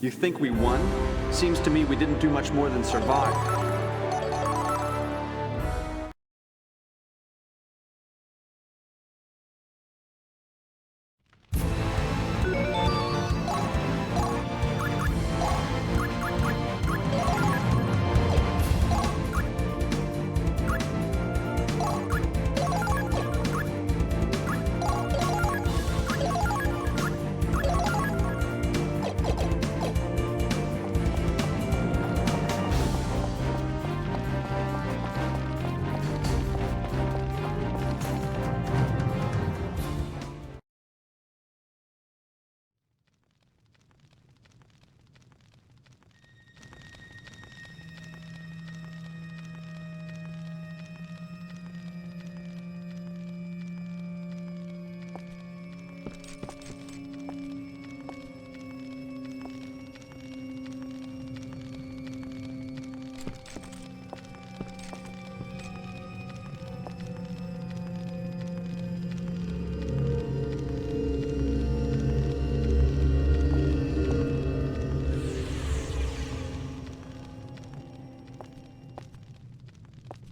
You think we won? Seems to me we didn't do much more than survive.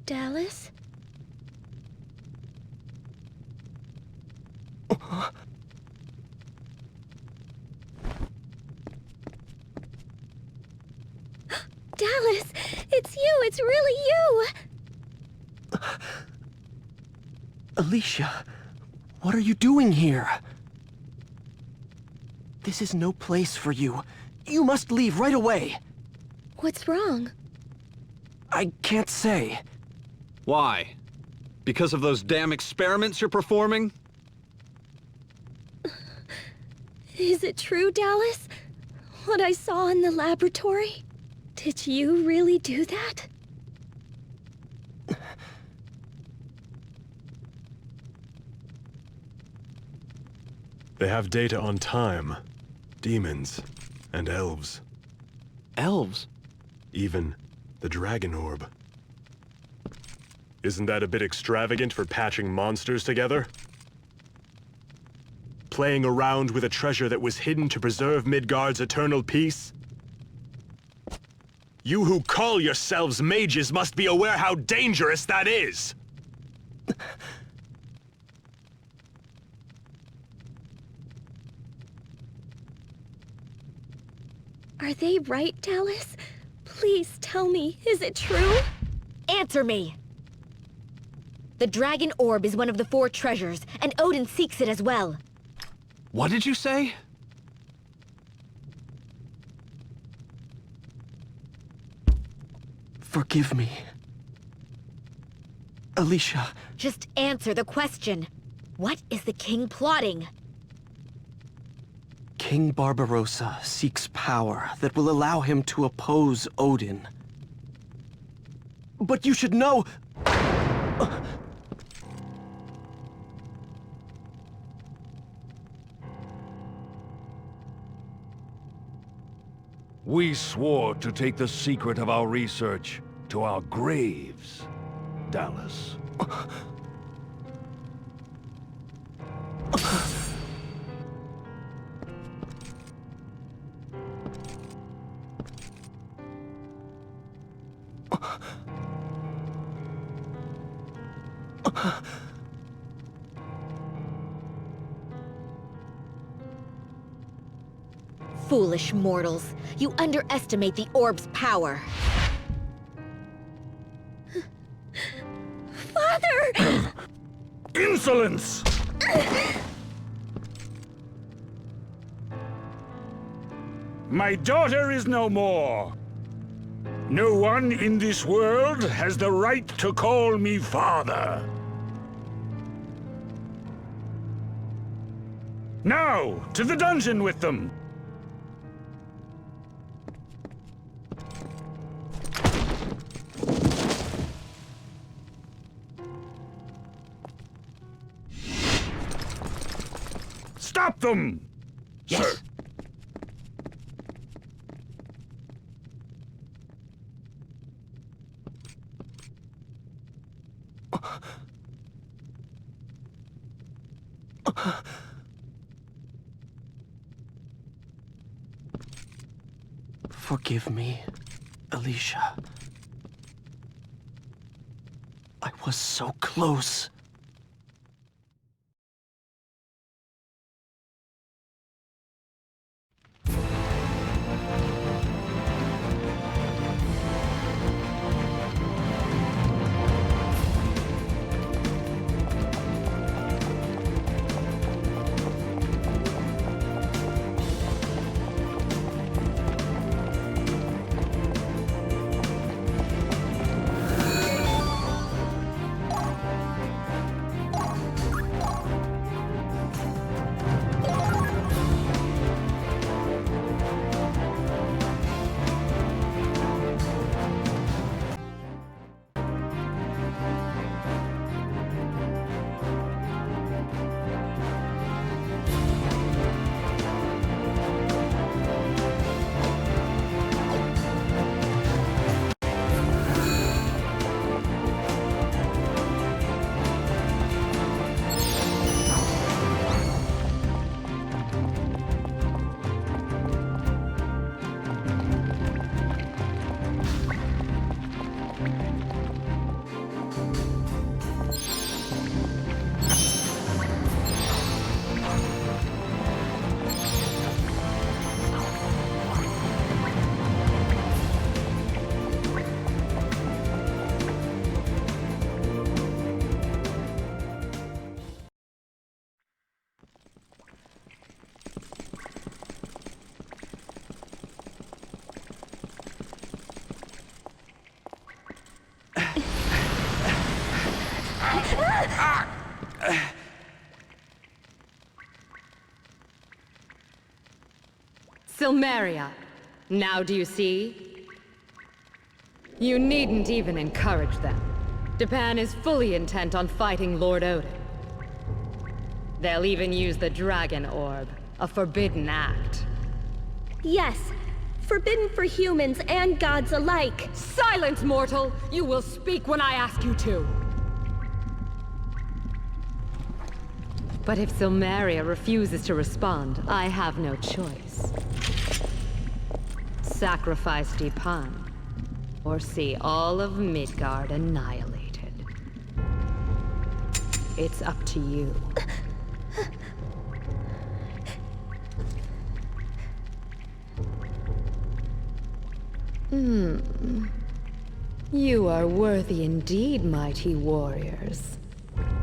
Dallas? Dallas! It's you! It's really you! Alicia, what are you doing here? This is no place for you. You must leave right away. What's wrong? I can't say. Why? Because of those damn experiments you're performing? Is it true, Dallas? What I saw in the laboratory? Did you really do that? They have data on time, demons, and elves. Elves? Even the dragon orb. Isn't that a bit extravagant for patching monsters together? Playing around with a treasure that was hidden to preserve Midgard's eternal peace? You who call yourselves mages must be aware how dangerous that is! Are they right, Dallas? Please tell me, is it true? Answer me! The dragon orb is one of the 4 treasures, and Odin seeks it as well. What did you say? Forgive me. Alicia. Just answer the question. What is the king plotting? King Barbarossa seeks power that will allow him to oppose Odin. But you should know... We swore to take the secret of our research to our graves, Dallas. Foolish mortals, you underestimate the orb's power. Father! Insolence! My daughter is no more. No one in this world has the right to call me father. Now, to the dungeon with them! Stop them! Yes. Sir. Forgive me, Alicia. I was so close. Silmeria. Now do you see? You needn't even encourage them. Japan is fully intent on fighting Lord Odin. They'll even use the Dragon Orb, a forbidden act. Yes, forbidden for humans and gods alike. Silence, mortal! You will speak when I ask you to! But if Silmeria refuses to respond, I have no choice. Sacrifice Japan, or see all of Midgard annihilated. It's up to you. You are worthy indeed, mighty warriors.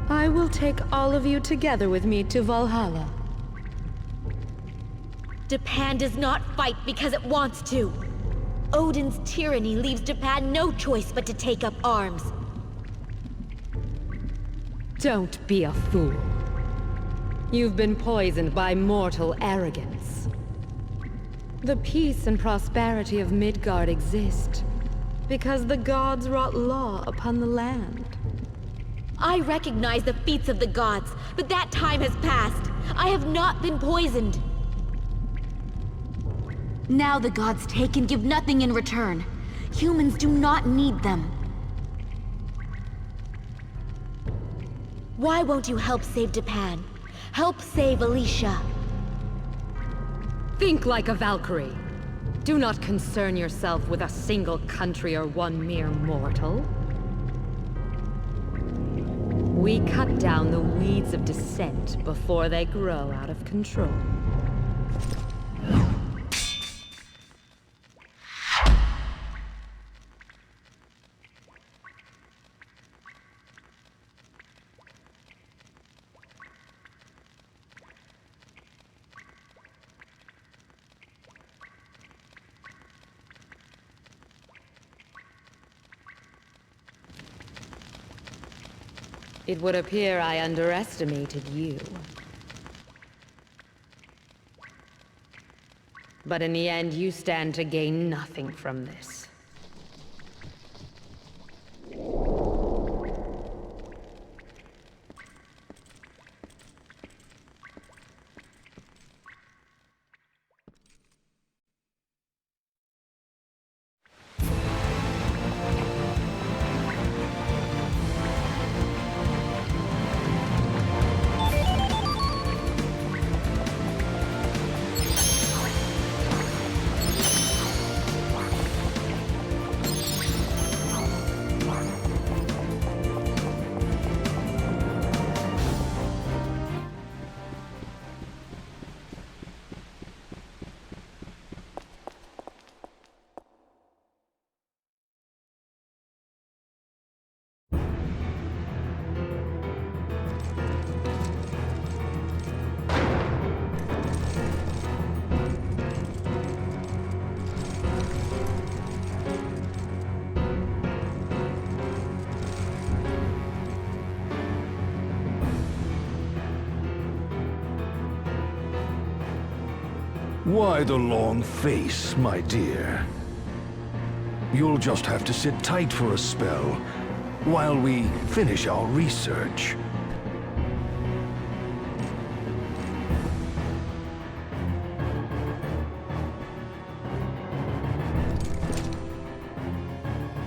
I will take all of you together with me to Valhalla. Japan does not fight because it wants to. Odin's tyranny leaves Japan no choice but to take up arms. Don't be a fool. You've been poisoned by mortal arrogance. The peace and prosperity of Midgard exist because the gods wrought law upon the land. I recognize the feats of the gods, but that time has passed. I have not been poisoned. Now the gods take and give nothing in return. Humans do not need them. Why won't you help save Japan? Help save Alicia. Think like a Valkyrie. Do not concern yourself with a single country or one mere mortal. We cut down the weeds of dissent before they grow out of control. It would appear I underestimated you. But in the end, you stand to gain nothing from this. Why the long face, my dear? You'll just have to sit tight for a spell while we finish our research.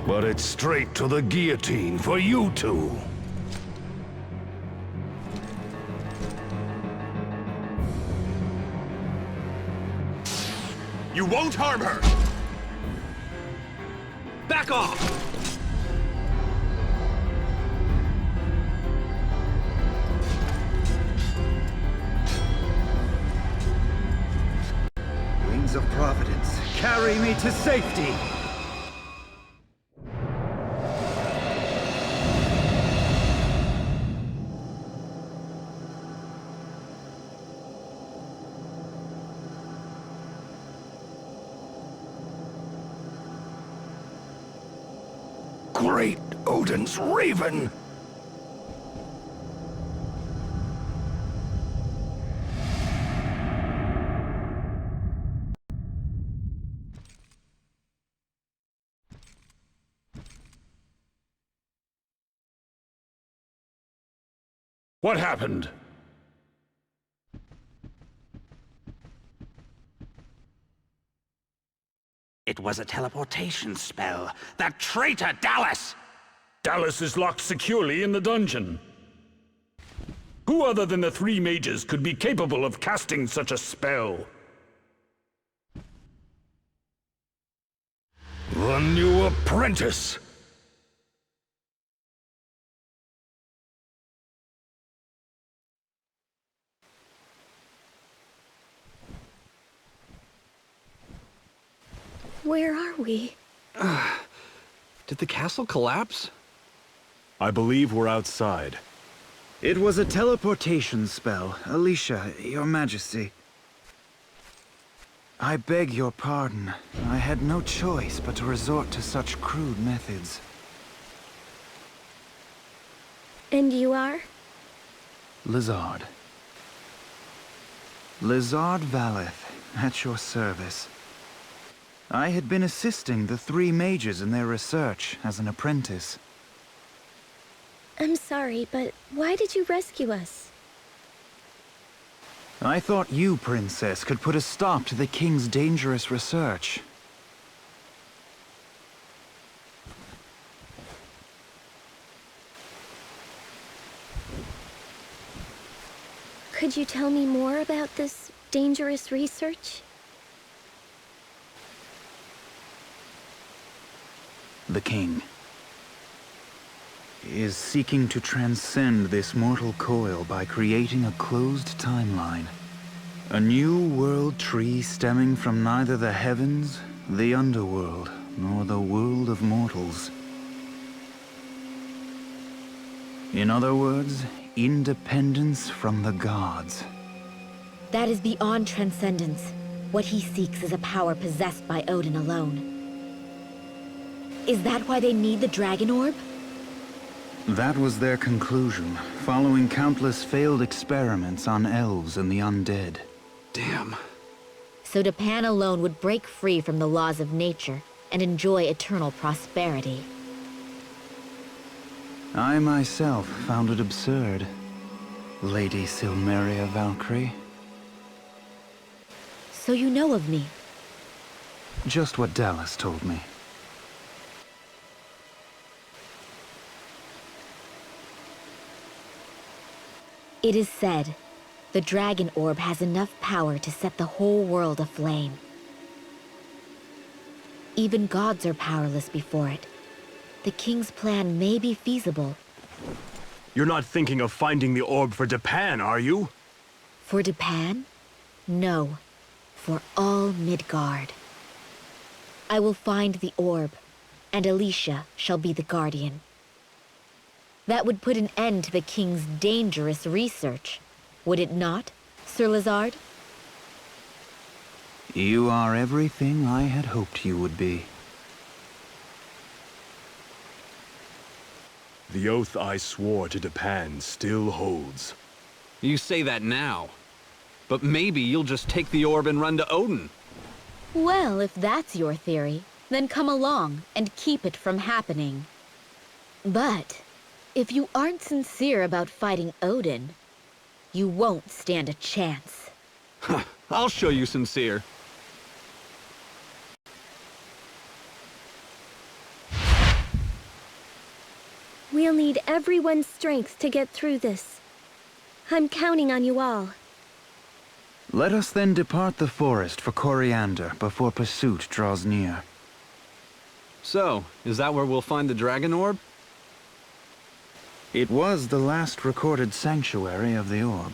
But it's straight to the guillotine for you two. You won't harm her! Back off! Wings of Providence, carry me to safety! Great Odin's Raven! What happened? It was a teleportation spell. That traitor, Dallas! Dallas is locked securely in the dungeon. Who other than the three mages could be capable of casting such a spell? The new apprentice! Where are we? Did the castle collapse? I believe we're outside. It was a teleportation spell, Alicia, your majesty. I beg your pardon. I had no choice but to resort to such crude methods. And you are? Lizard. Lizard Valeth, at your service. I had been assisting the three mages in their research as an apprentice. I'm sorry, but why did you rescue us? I thought you, Princess, could put a stop to the King's dangerous research. Could you tell me more about this dangerous research? The King is seeking to transcend this mortal coil by creating a closed timeline. A new world tree stemming from neither the heavens, the underworld, nor the world of mortals. In other words, independence from the gods. That is beyond transcendence. What he seeks is a power possessed by Odin alone. Is that why they need the Dragon Orb? That was their conclusion, following countless failed experiments on elves and the undead. Damn. So Japan alone would break free from the laws of nature and enjoy eternal prosperity. I myself found it absurd, Lady Silmeria Valkyrie. So you know of me? Just what Dallas told me. It is said, the Dragon Orb has enough power to set the whole world aflame. Even gods are powerless before it. The King's plan may be feasible. You're not thinking of finding the orb for Japan, are you? For Japan? No. For all Midgard. I will find the orb, and Alicia shall be the guardian. That would put an end to the King's dangerous research, would it not, Sir Lizard? You are everything I had hoped you would be. The oath I swore to Japan still holds. You say that now. But maybe you'll just take the orb and run to Odin. Well, if that's your theory, then come along and keep it from happening. But if you aren't sincere about fighting Odin, you won't stand a chance. I'll show you sincere. We'll need everyone's strength to get through this. I'm counting on you all. Let us then depart the forest for Coriander before pursuit draws near. So, is that where we'll find the dragon orb? It was the last recorded sanctuary of the orb.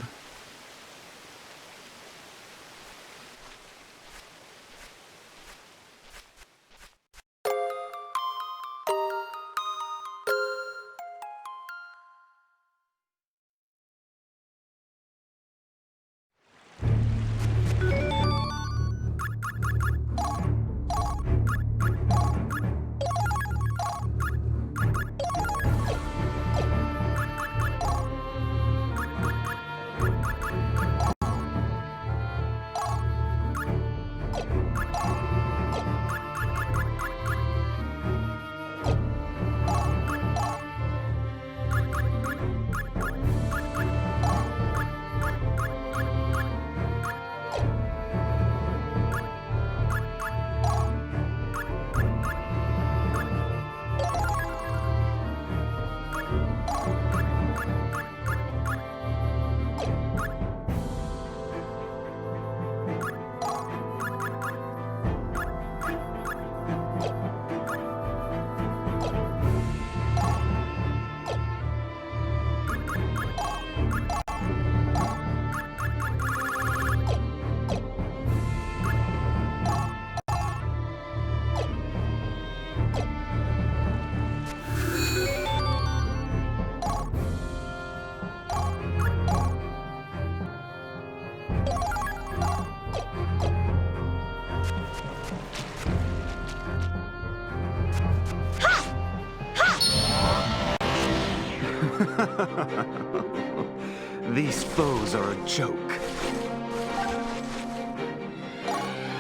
These foes are a joke.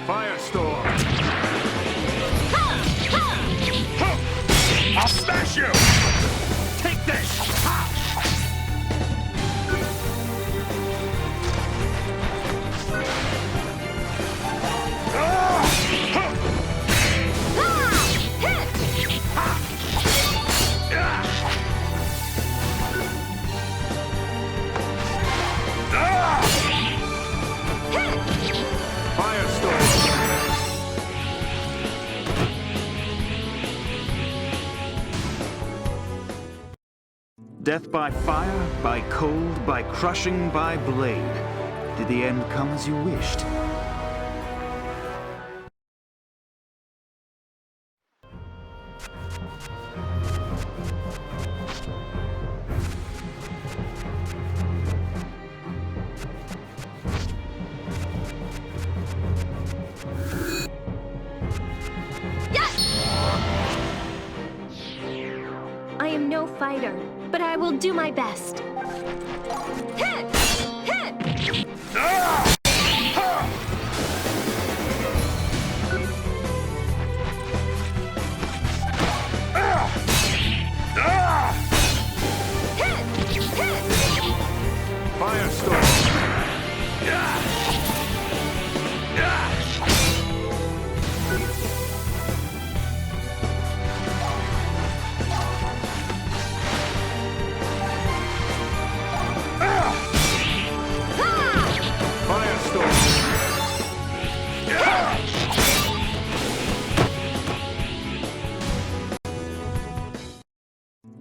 Firestorm! I'll smash you! Take this! Death by fire, by cold, by crushing, by blade. Did the end come as you wished? I am no fighter, but I will do my best. Hit! Hit!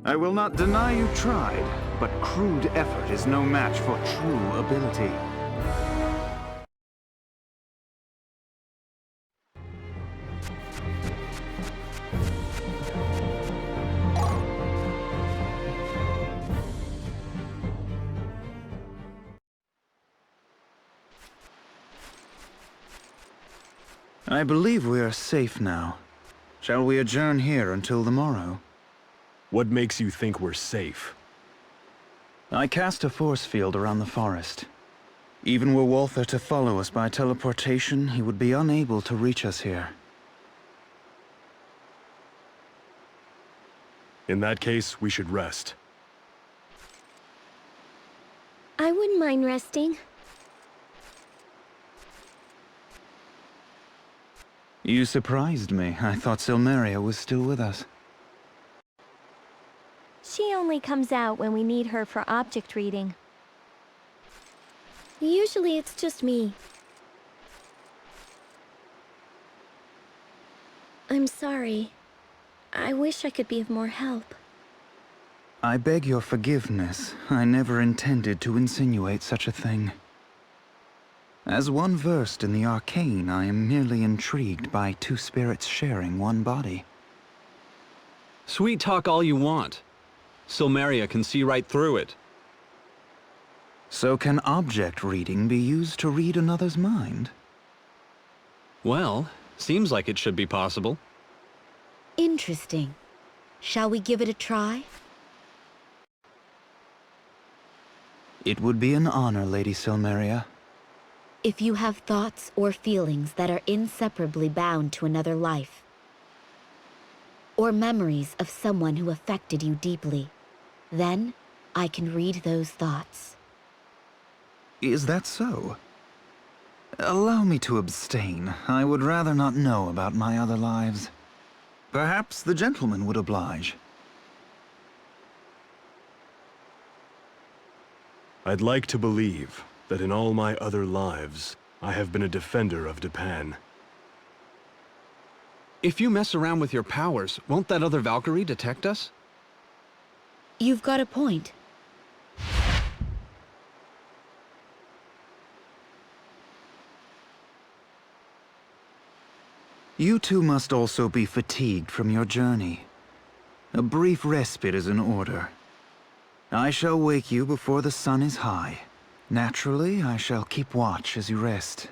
I will not deny you tried, but crude effort is no match for true ability. I believe we are safe now. Shall we adjourn here until the morrow? What makes you think we're safe? I cast a force field around the forest. Even were Walther to follow us by teleportation, he would be unable to reach us here. In that case, we should rest. I wouldn't mind resting. You surprised me. I thought Silmeria was still with us. She only comes out when we need her for object reading. Usually it's just me. I'm sorry. I wish I could be of more help. I beg your forgiveness. I never intended to insinuate such a thing. As one versed in the arcane, I am merely intrigued by two spirits sharing one body. Sweet talk all you want. Silmeria can see right through it. So can object reading be used to read another's mind? Well, seems like it should be possible. Interesting. Shall we give it a try? It would be an honor, Lady Silmeria. If you have thoughts or feelings that are inseparably bound to another life, or memories of someone who affected you deeply, then I can read those thoughts. Is that so? Allow me to abstain. I would rather not know about my other lives. Perhaps the gentleman would oblige. I'd like to believe that in all my other lives, I have been a defender of Japan. If you mess around with your powers, won't that other Valkyrie detect us? You've got a point. You two must also be fatigued from your journey. A brief respite is in order. I shall wake you before the sun is high. Naturally, I shall keep watch as you rest.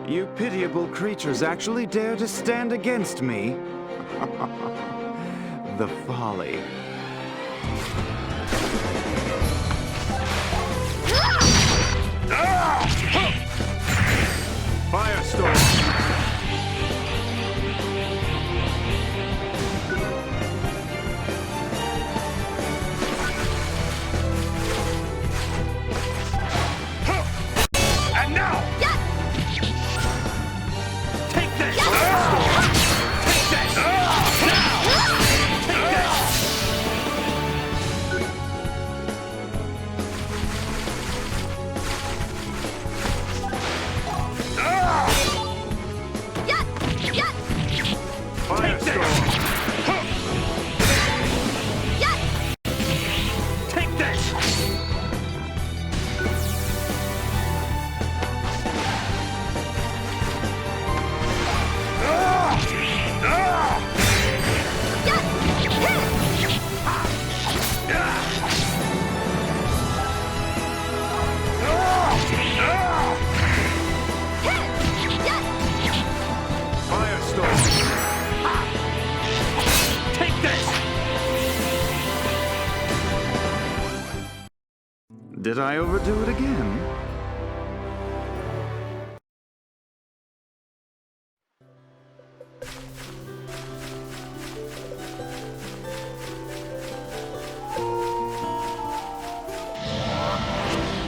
You pitiable creatures actually dare to stand against me? The folly. Firestorm! Did I overdo it again?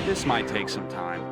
This might take some time.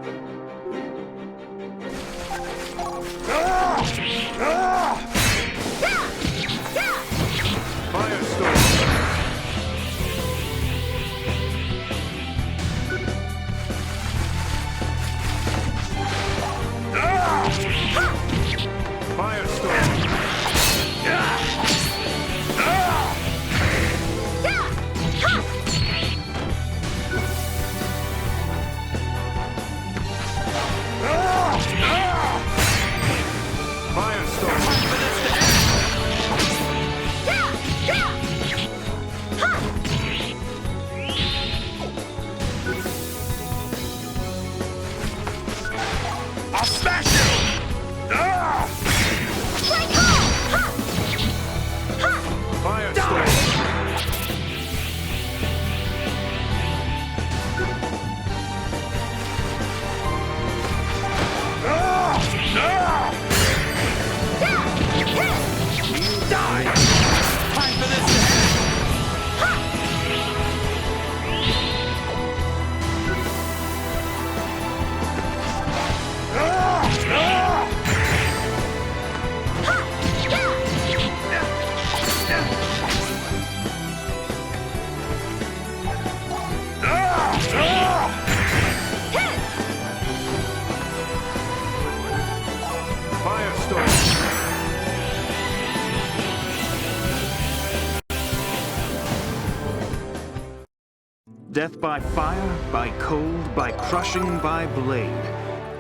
Death by fire, by cold, by crushing, by blade.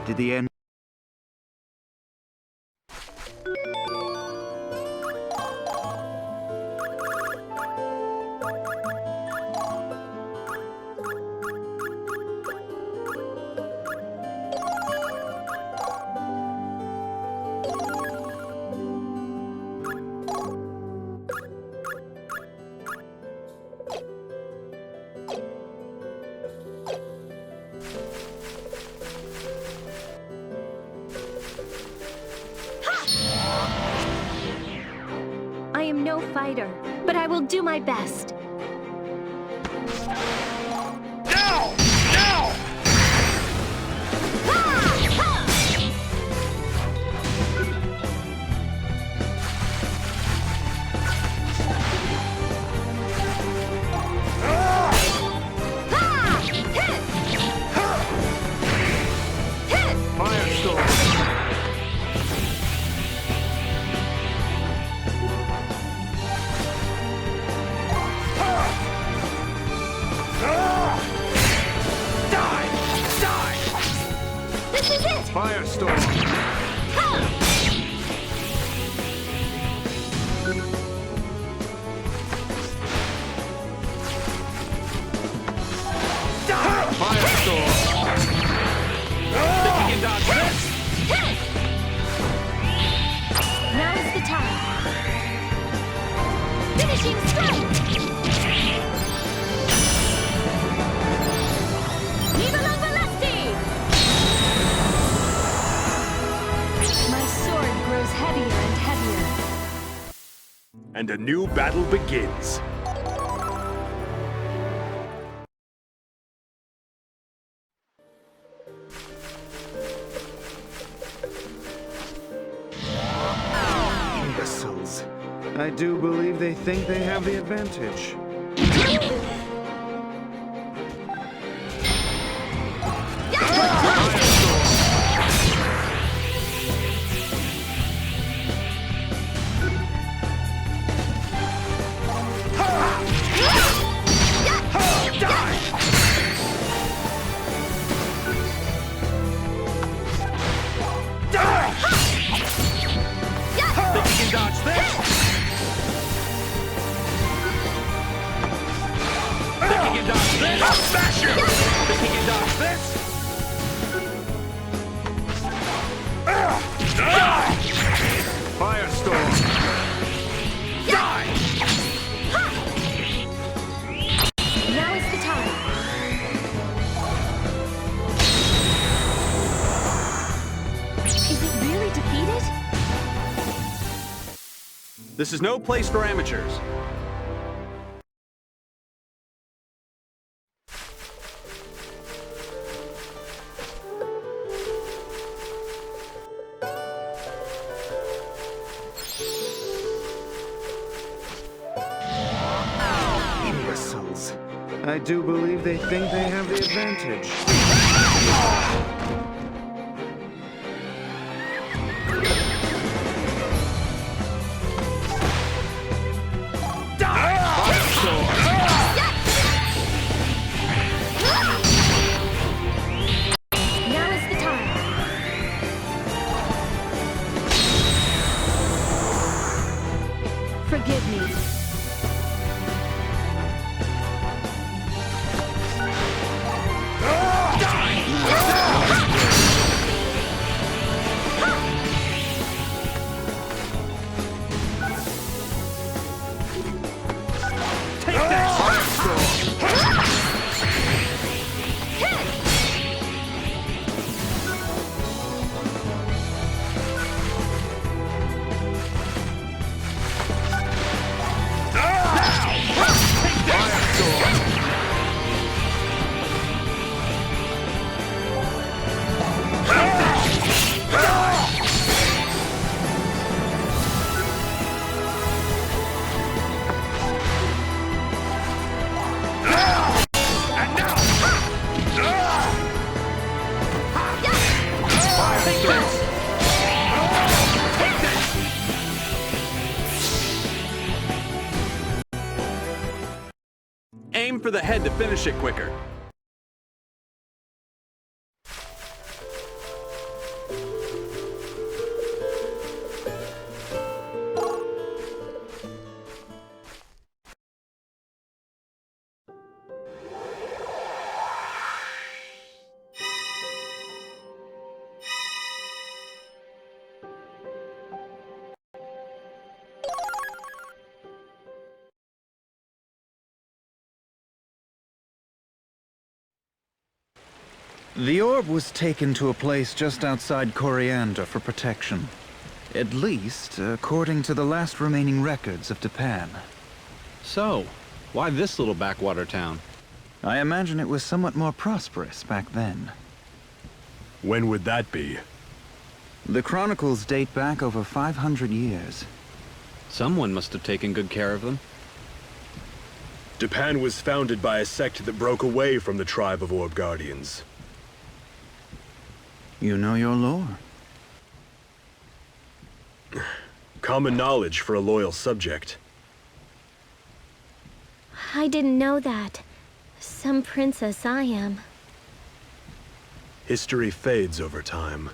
Did the end... I am no fighter, but I will do my best. Now! Now! Firestorm! Now is the time. Finishing strike! My sword grows heavier and heavier. And a new battle begins. Imbeciles. I do believe they think they have the advantage. I'll smash you! Think he can dodge this? Firestorm! Die! Now is the time. This is no place for amateurs. Imbeciles. I do believe they think they have the advantage. Now is the time. Forgive me. Aim for the head to finish it quicker. The orb was taken to a place just outside Coriander for protection. At least, according to the last remaining records of Japan. So, why this little backwater town? I imagine it was somewhat more prosperous back then. When would that be? The chronicles date back over 500 years. Someone must have taken good care of them. Japan was founded by a sect that broke away from the tribe of Orb Guardians. You know your lore. Common knowledge for a loyal subject. I didn't know that. Some princess I am. History fades over time.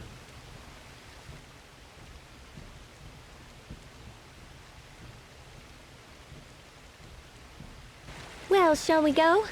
Well, shall we go?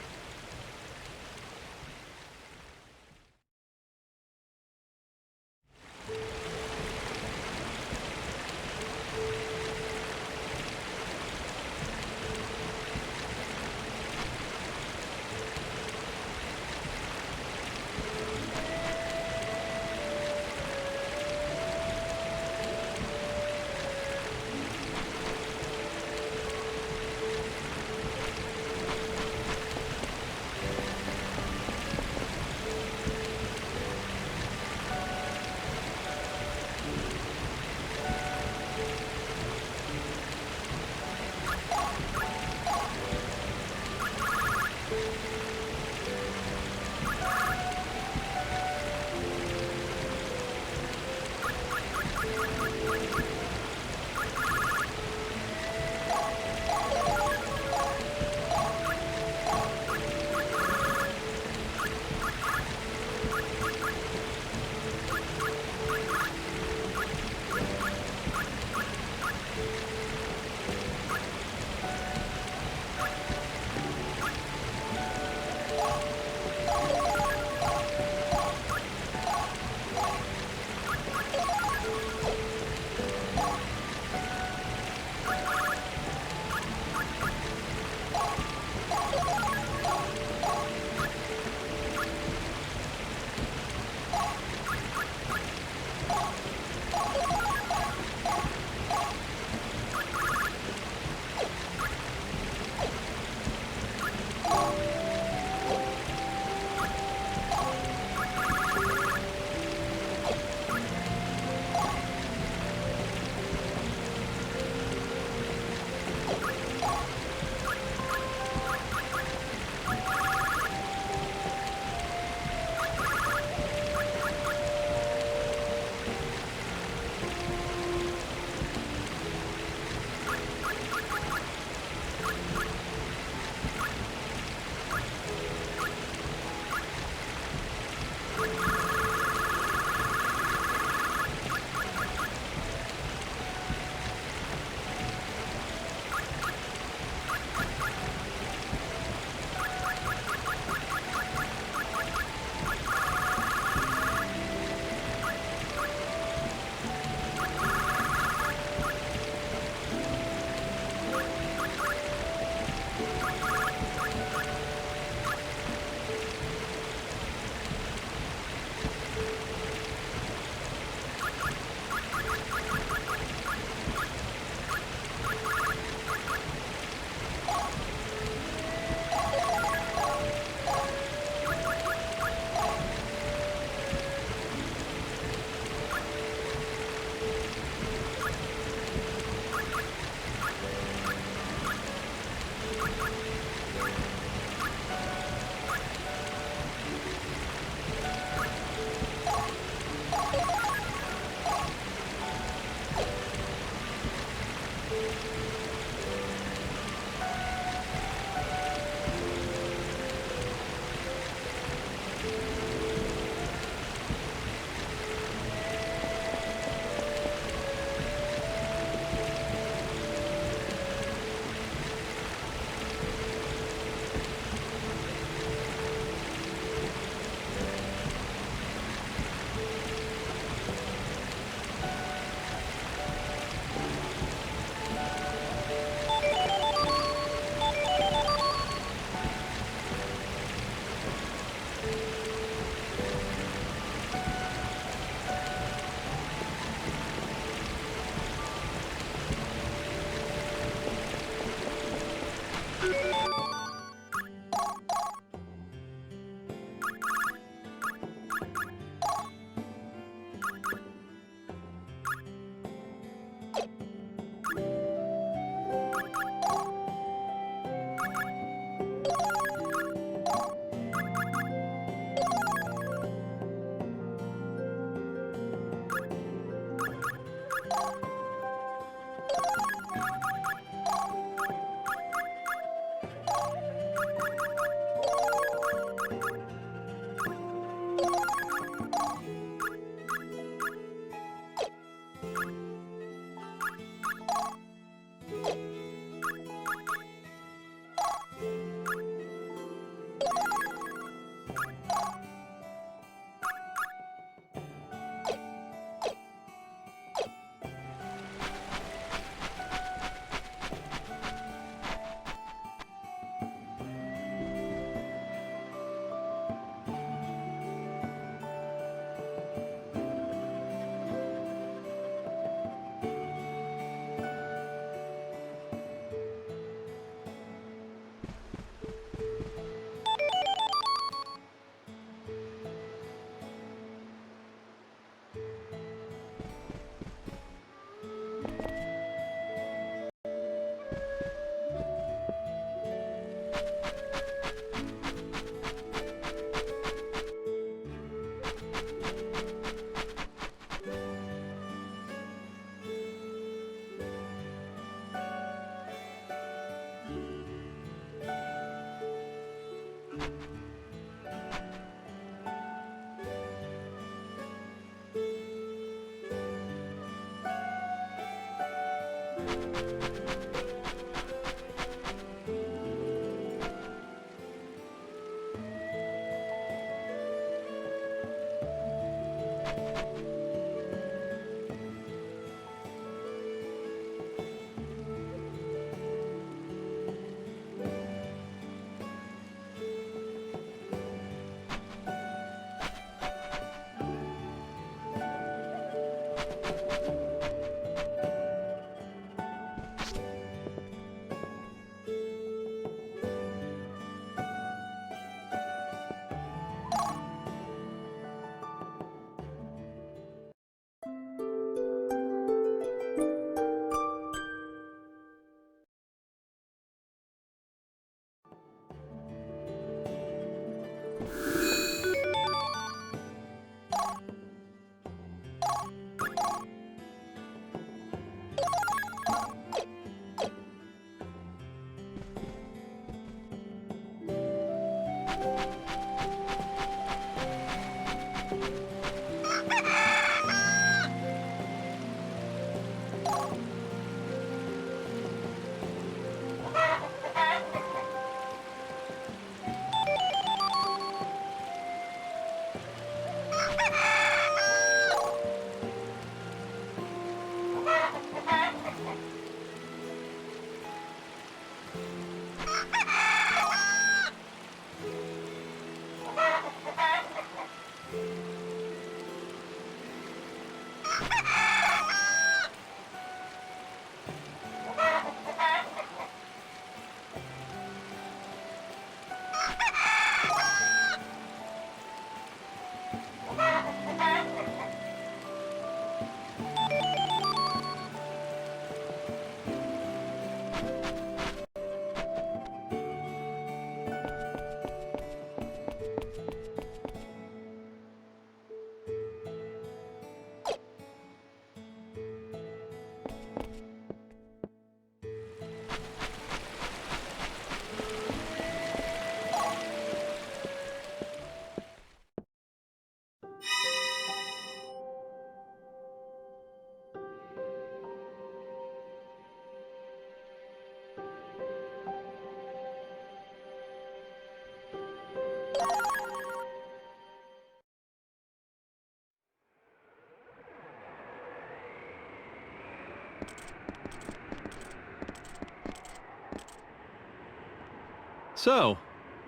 So,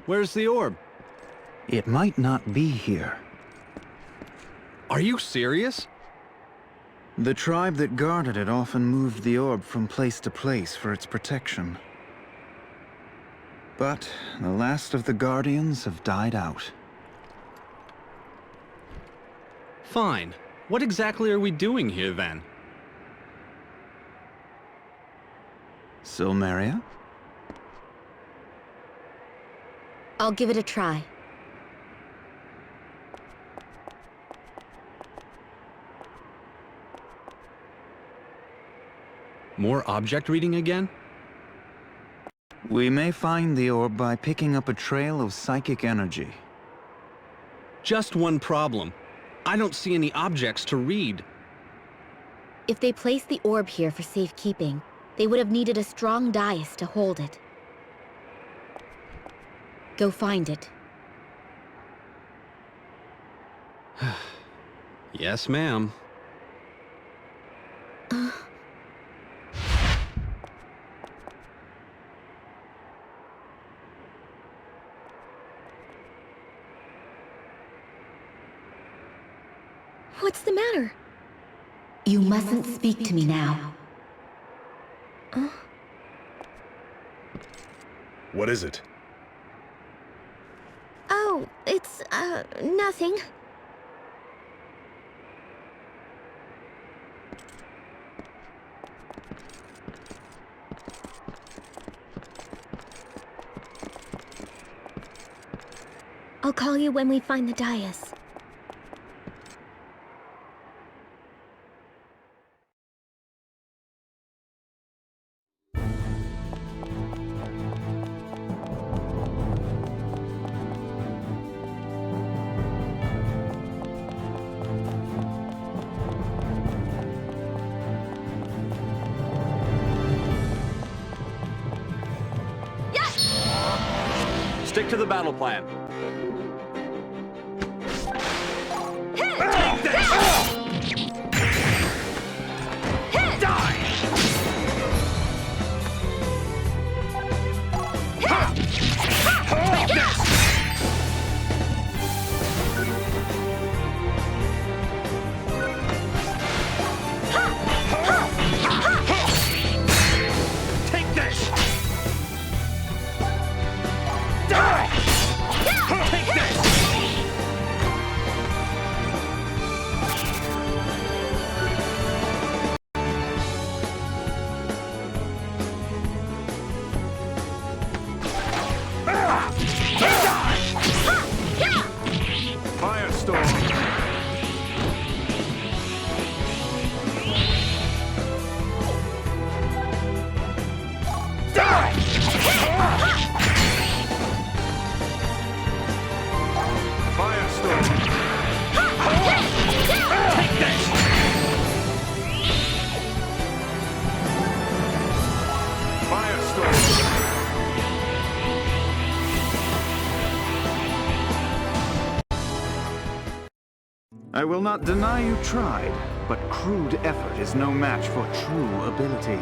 where's the orb? It might not be here. Are you serious? The tribe that guarded it often moved the orb from place to place for its protection. But the last of the Guardians have died out. Fine. What exactly are we doing here, then? Silmeria? I'll give it a try. More object reading again? We may find the orb by picking up a trail of psychic energy. Just one problem. I don't see any objects to read. If they placed the orb here for safekeeping, they would have needed a strong dais to hold it. Go find it. Yes, ma'am. What's the matter? You mustn't speak to me now. What is it? Oh, it's, nothing. I'll call you when we find the dais. Stick to the battle plan. I will not deny you tried, but crude effort is no match for true ability.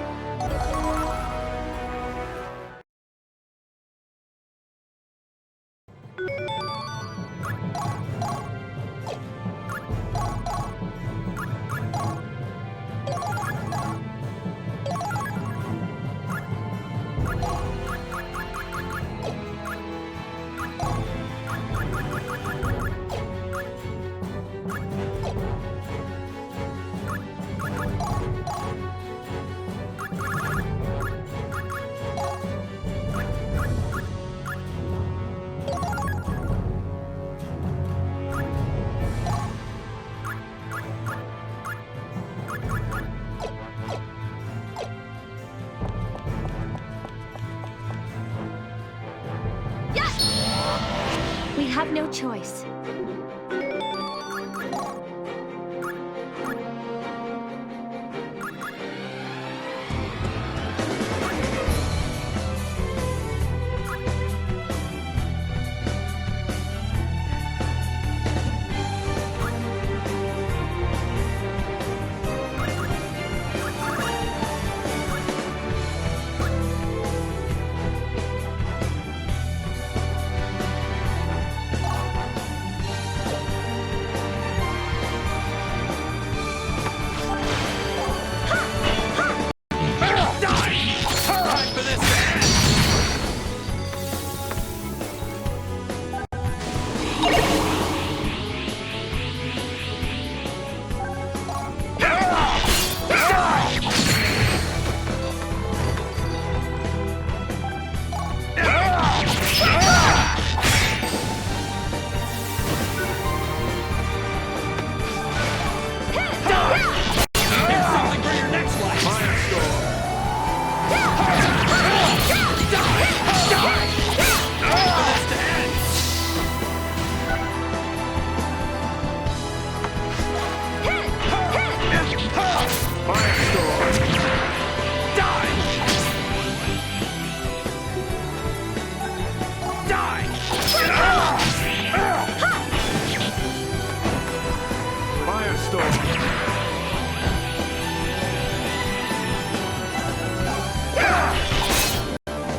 We have no choice.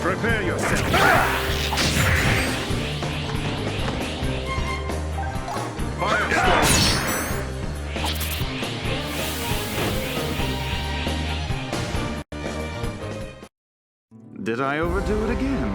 Prepare yourself. Firestorm. Did I overdo it again?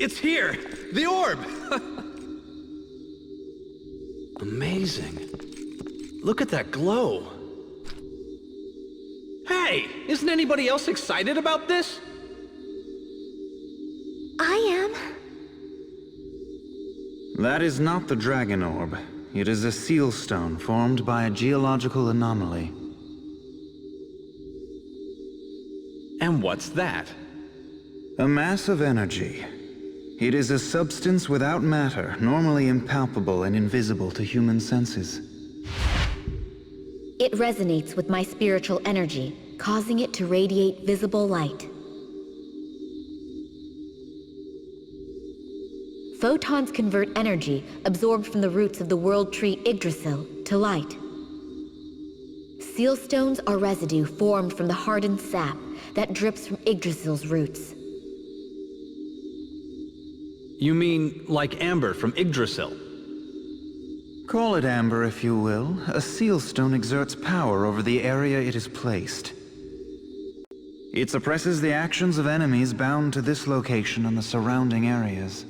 It's here! The orb! Amazing. Look at that glow. Hey! Isn't anybody else excited about this? I am. That is not the dragon orb. It is a seal stone formed by a geological anomaly. And what's that? A mass of energy. It is a substance without matter, normally impalpable and invisible to human senses. It resonates with my spiritual energy, causing it to radiate visible light. Photons convert energy absorbed from the roots of the world tree Yggdrasil to light. Seal stones are residue formed from the hardened sap that drips from Yggdrasil's roots. You mean like amber from Yggdrasil? Call it amber if you will. A seal stone exerts power over the area it is placed. It suppresses the actions of enemies bound to this location and the surrounding areas.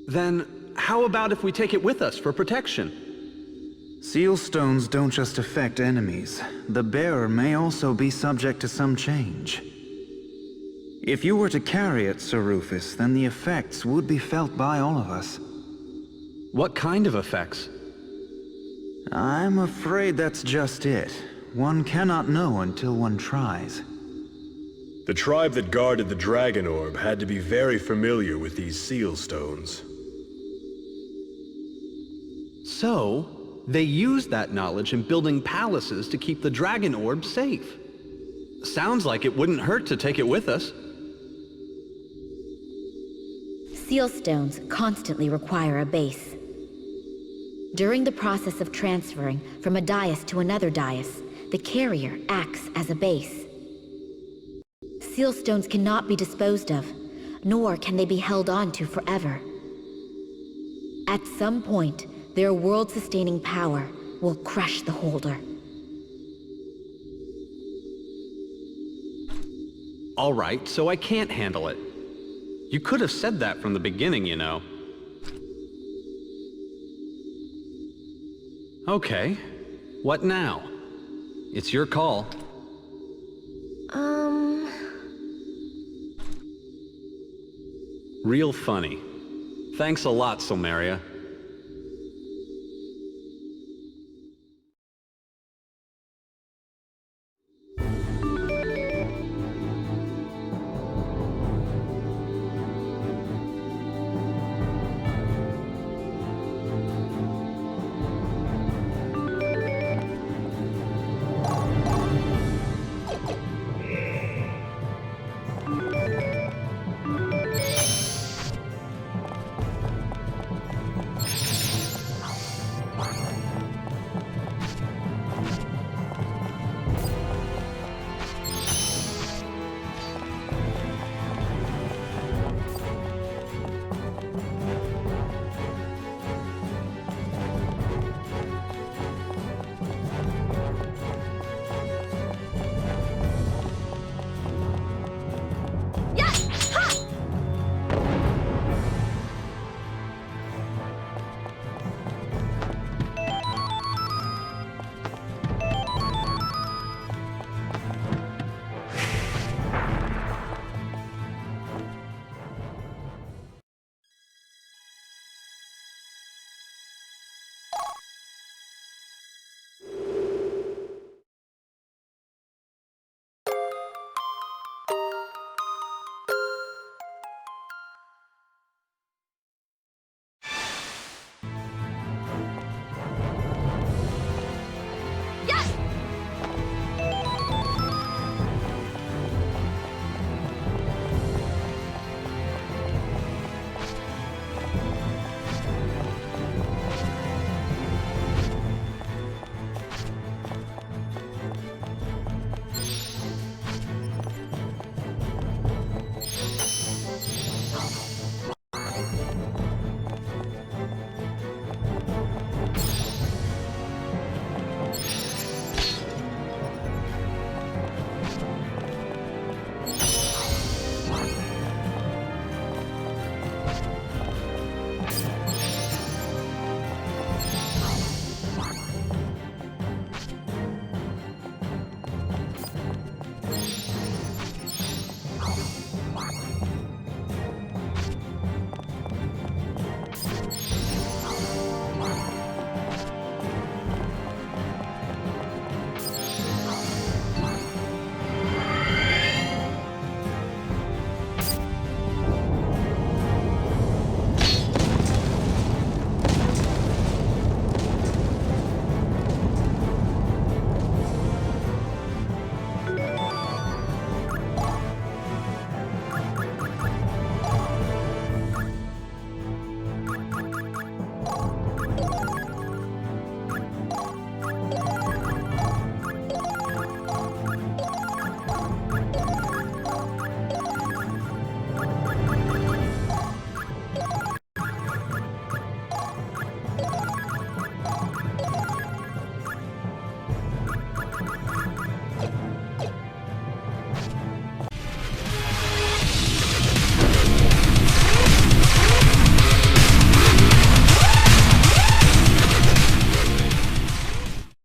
Then, how about if we take it with us for protection? Seal stones don't just affect enemies. The bearer may also be subject to some change. If you were to carry it, Sir Rufus, then the effects would be felt by all of us. What kind of effects? I'm afraid that's just it. One cannot know until one tries. The tribe that guarded the dragon orb had to be very familiar with these seal stones. So, they used that knowledge in building palaces to keep the dragon orb safe. Sounds like it wouldn't hurt to take it with us. Seal stones constantly require a base. During the process of transferring from a dais to another dais, the carrier acts as a base. Seal stones cannot be disposed of, nor can they be held on to forever. At some point, their world-sustaining power will crush the holder. All right, so I can't handle it. You could have said that from the beginning, you know. Okay, what now? It's your call. Real funny. Thanks a lot, Silmeria.